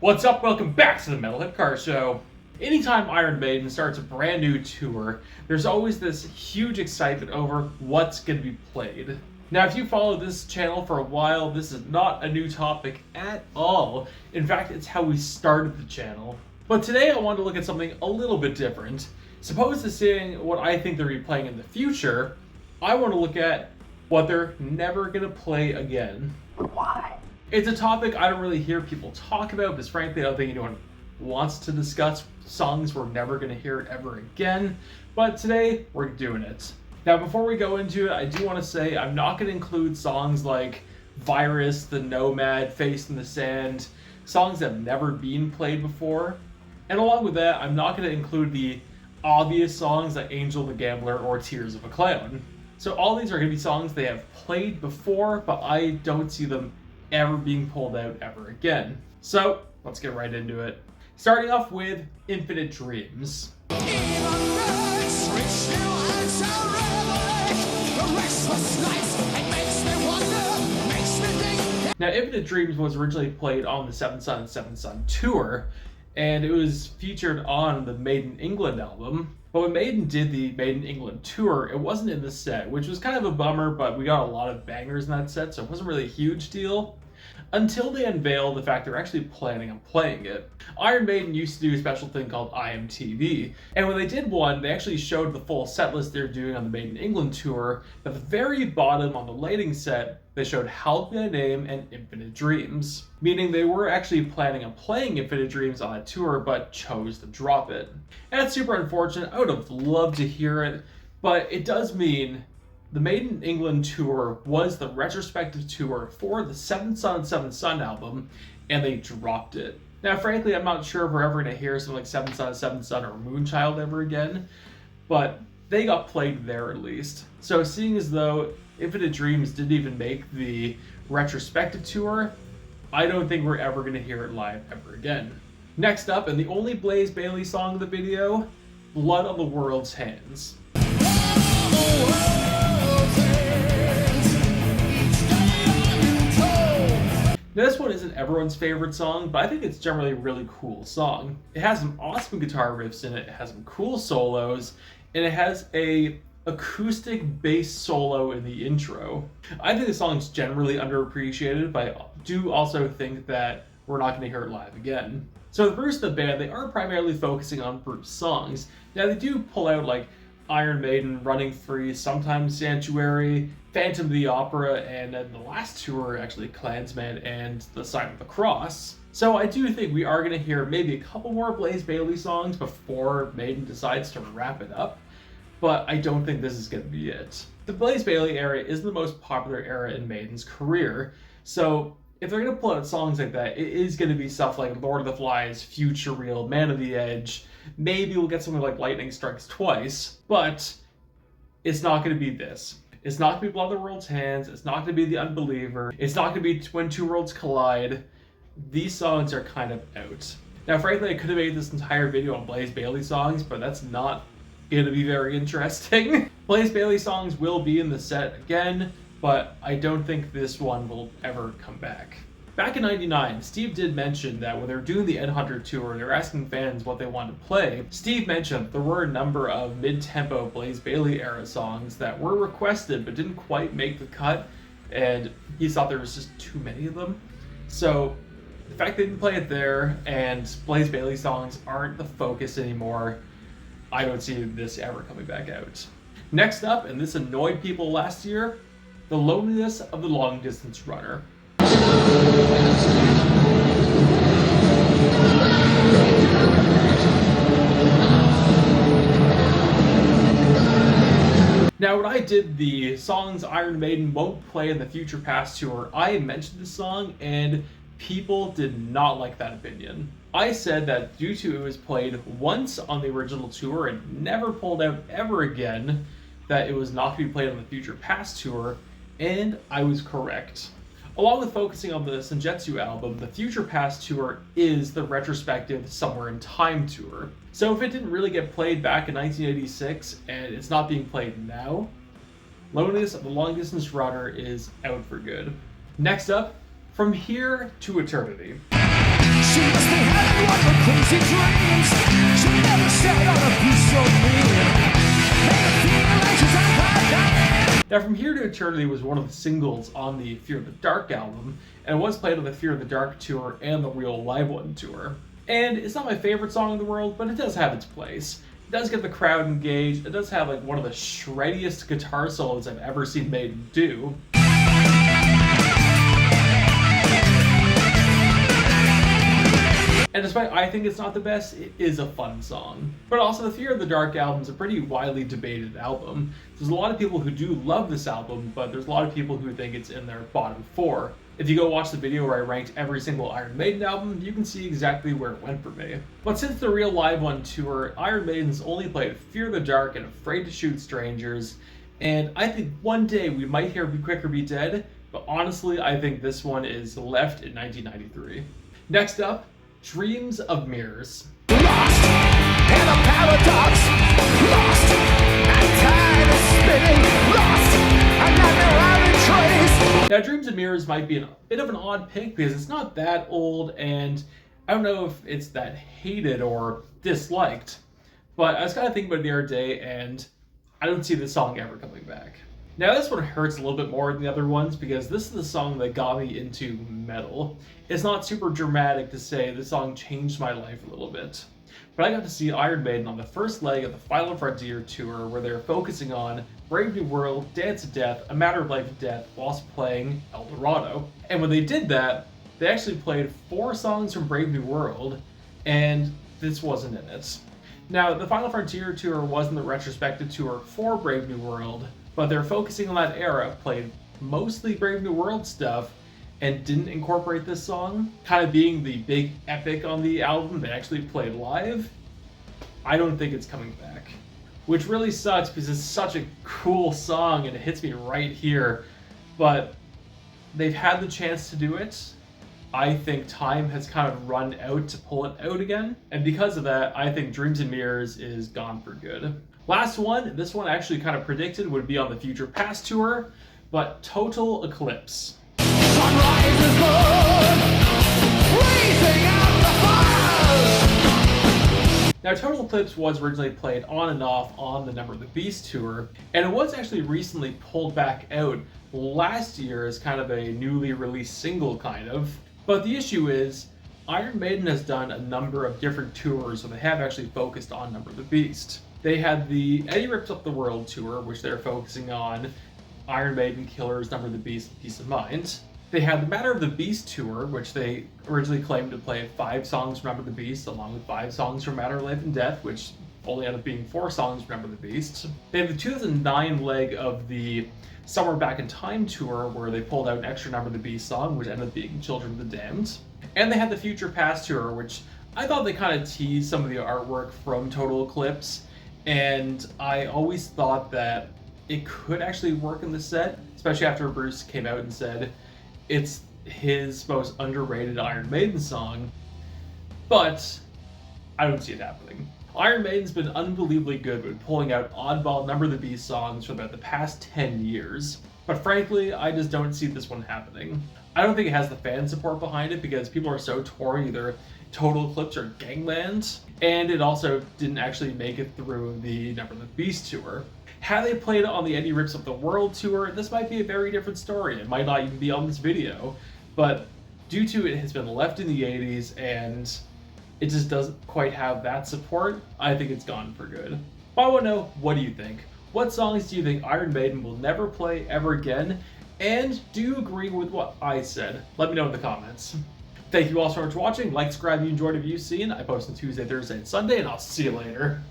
What's up? Welcome back to the Metalhead Car Show. Anytime Iron Maiden starts a brand new tour, there's always this huge excitement over what's going to be played. Now, if you follow this channel for a while, this is not a new topic at all. In fact, it's how we started the channel. But today I want to look at something a little bit different. As opposed to seeing what I think they'll be playing in the future, I want to look at what they're never going to play again. Why? It's a topic I don't really hear people talk about because frankly I don't think anyone wants to discuss songs we're never going to hear ever again. But today we're doing it. Now before we go into it, I do want to say I'm not going to include songs like Virus, The Nomad, Face in the Sand, songs that have never been played before. And along with that, I'm not going to include the obvious songs like Angel the Gambler or Tears of a Clown. So all these are going to be songs they have played before, but I don't see them ever being pulled out ever again. So let's get right into it. Starting off with Infinite Dreams. Now, Infinite Dreams was originally played on the Seventh Son and Seventh Son tour, and it was featured on the Made in England album. But when Maiden did the Made in England tour, it wasn't in the set, which was kind of a bummer, but we got a lot of bangers in that set, so it wasn't really a huge deal. Until they unveiled the fact they're actually planning on playing it. Iron Maiden used to do a special thing called IMTV, and when they did one, they actually showed the full set list they're doing on the Made in England tour. At the very bottom on the lighting set, they showed Help Me By Name and Infinite Dreams, meaning they were actually planning on playing Infinite Dreams on that tour, but chose to drop it. And that's super unfortunate. I would have loved to hear it, but it does mean the Made in England tour was the retrospective tour for the Seventh Son and Seventh Son album, and they dropped it. Now, frankly, I'm not sure if we're ever going to hear something like Seventh Son and Seventh Son or Moonchild ever again, but they got played there at least. So seeing as though Infinite Dreams didn't even make the retrospective tour, I don't think we're ever going to hear it live ever again. Next up, and the only Blaze Bayley song of the video, Blood on the World's Hands. Now, this one isn't everyone's favorite song, but I think it's generally a really cool song. It has some awesome guitar riffs in it, it has some cool solos, and it has a acoustic bass solo in the intro. I think the song's generally underappreciated, but I do also think that we're not going to hear it live again. So the Bruce and the band, they are primarily focusing on Bruce songs. Now they do pull out like Iron Maiden, Running Free, sometimes Sanctuary, Phantom of the Opera, and then the last tour, actually Klansman and The Sign of the Cross. So I do think we are going to hear maybe a couple more Blaze Bayley songs before Maiden decides to wrap it up, but I don't think this is going to be it. The Blaze Bayley era is the most popular era in Maiden's career, so if they're going to pull out songs like that, it is going to be stuff like Lord of the Flies, Future Real, Man of the Edge. Maybe we'll get something like Lightning Strikes Twice, but it's not going to be this. It's not going to be Blood on the World's Hands. It's not going to be The Unbeliever. It's not going to be When Two Worlds Collide. These songs are kind of out. Now, frankly, I could have made this entire video on Blaze Bayley songs, but that's not going to be very interesting. Blaze Bayley songs will be in the set again, but I don't think this one will ever come back. Back in '99, Steve did mention that when they were doing the Ed Hunter tour, they were asking fans what they wanted to play. Steve mentioned there were a number of mid-tempo Blaze Bayley era songs that were requested but didn't quite make the cut, and he thought there was just too many of them. So the fact they didn't play it there and Blaze Bayley songs aren't the focus anymore, I don't see this ever coming back out. Next up, and this annoyed people last year, The Loneliness of the Long Distance Runner. Now, when I did the songs Iron Maiden won't play in the Future Past tour, I mentioned this song and people did not like that opinion. I said that due to it was played once on the original tour and never pulled out ever again, that it was not to be played on the Future Past tour, and I was correct. Along with focusing on the Senjutsu album, the Future Past tour is the retrospective Somewhere in Time tour. So if it didn't really get played back in 1986 and it's not being played now, Loneliness of the Long Distance Runner is out for good. Next up, From Here to Eternity. She must be having one of her crazy dreams. She never said on a piece so mean. Made her feel like she's on her dying. Now, From Here to Eternity was one of the singles on the Fear the Dark album, and was played on the Fear the Dark tour and the Real Live One tour. And it's not my favorite song in the world, but it does have its place. It does get the crowd engaged. It does have like one of the shreddiest guitar solos I've ever seen Maiden do. And despite I think it's not the best, it is a fun song. But also, the Fear of the Dark album is a pretty widely debated album. There's a lot of people who do love this album, but there's a lot of people who think it's in their bottom 4. If you go watch the video where I ranked every single Iron Maiden album, you can see exactly where it went for me. But since the Real Live One tour, Iron Maiden's only played Fear the Dark and Afraid to Shoot Strangers, and I think one day we might hear Be Quick or Be Dead, but honestly, I think this one is left in 1993. Next up, Dreams of Mirrors. Lost in a paradox. Lost and time is spinning. Lost and never out of trace. Now, Dreams of Mirrors might be a bit of an odd pick because it's not that old, and I don't know if it's that hated or disliked, but I was kind of thinking about it the other day, and I don't see this song ever coming back. Now, this one hurts a little bit more than the other ones because this is the song that got me into metal. It's not super dramatic to say this song changed my life a little bit, but I got to see Iron Maiden on the first leg of the Final Frontier tour where they're focusing on Brave New World, Dance of Death, A Matter of Life and Death, whilst playing El Dorado. And when they did that, they actually played 4 songs from Brave New World, and this wasn't in it. Now, the Final Frontier tour wasn't the retrospective tour for Brave New World, but they're focusing on that era, played mostly Brave New World stuff, and didn't incorporate this song, kind of being the big epic on the album they actually played live. I don't think it's coming back, which really sucks because it's such a cool song and it hits me right here, but they've had the chance to do it. I think time has kind of run out to pull it out again, and because of that, I think Dreams and Mirrors is gone for good. Last one, this one actually kind of predicted would be on the Future Past tour, but Total Eclipse. Sunrise is good. Blazing out the fires. Now, Total Eclipse was originally played on and off on the Number of the Beast tour, and it was actually recently pulled back out last year as kind of a newly released single, kind of. But the issue is, Iron Maiden has done a number of different tours, so they have actually focused on Number of the Beast. They had the Eddie Rips Up the World tour, which they're focusing on Iron Maiden, Killers, Number of the Beast, Peace of Mind. They had the Matter of the Beast tour, which they originally claimed to play 5 songs from Number of the Beast, along with 5 songs from Matter of Life and Death, which only ended up being 4 songs from Number of the Beast. They had the 2009 leg of the Somewhere Back in Time tour, where they pulled out an extra Number of the Beast song, which ended up being Children of the Damned. And they had the Future Past tour, which I thought they kind of teased some of the artwork from Total Eclipse, and I always thought that it could actually work in the set, especially after Bruce came out and said it's his most underrated Iron Maiden song, but I don't see it happening. Iron Maiden's been unbelievably good with pulling out oddball Number of the Beast songs for about the past 10 years, but frankly, I just don't see this one happening. I don't think it has the fan support behind it because people are so torn, either Total Eclipse or Gangland, and it also didn't actually make it through the Number of the Beast tour. Had they played it on the Eddie Rips Up the World tour, this might be a very different story. It might not even be on this video, but due to it has been left in the 80s and it just doesn't quite have that support, I think it's gone for good. But I want to know, what do you think? What songs do you think Iron Maiden will never play ever again? And do you agree with what I said? Let me know in the comments. Thank you all so much for watching. Like, subscribe if you enjoyed the view seen. I post on Tuesday, Thursday, and Sunday, and I'll see you later.